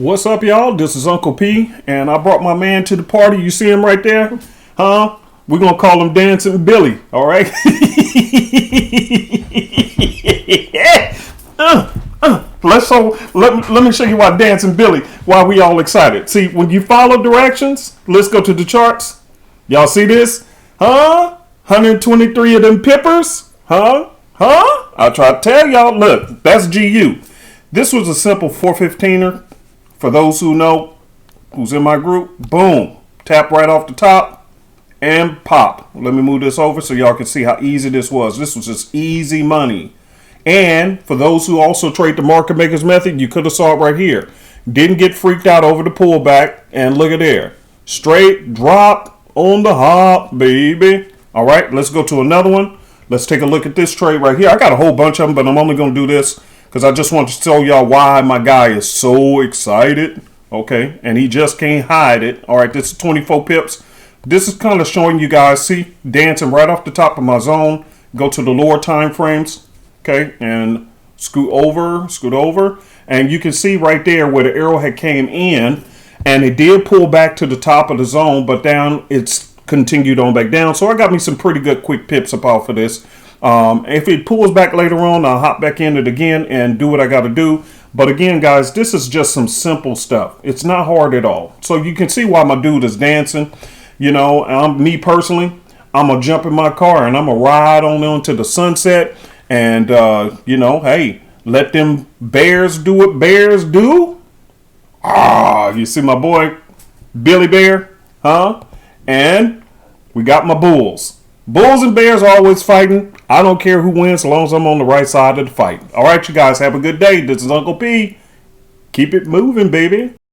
What's up, y'all? This is Uncle P, and I brought my man to the party. You see him right there? Huh? We're going to call him Dancing Billy, all right? Let me show you why Dancing Billy, why we all excited. See, when you follow directions, let's go to the charts. Y'all see this? Huh? 123 of them pippers? Huh? I try to tell y'all, look, that's GU. This was a simple 415er. For those who know, who's in my group, boom, tap right off the top and pop. Let me move this over so y'all can see how easy this was. This was just easy money. And for those who also trade the market makers method, you could have saw it right here. Didn't get freaked out over the pullback, and look at there. Straight drop on the hop, baby. All right, let's go to another one. Let's take a look at this trade right here. I got a whole bunch of them, but I'm only going to do this because I just want to tell y'all why my guy is so excited. Okay, and he just can't hide it. All right, this is 24 pips. This is kind of showing you guys, see, dancing right off the top of my zone. Go to the lower time frames, okay, and scoot over. And you can see right there where the arrow had came in, and it did pull back to the top of the zone, but down it's continued on back down. So I got me some pretty good quick pips up off of this. If it pulls back later on, I'll hop back in it again and do what I got to do. But again, guys, this is just some simple stuff. It's not hard at all. So you can see why my dude is dancing. You know, me personally, I'm going to jump in my car and I'm going to ride on into the sunset. And, you know, hey, let them bears do what bears do. You see my boy, Billy Bear, huh? And we got my bulls. Bulls and bears are always fighting. I don't care who wins as long as I'm on the right side of the fight. All right, you guys have a good day. This is Uncle P. Keep it moving, baby.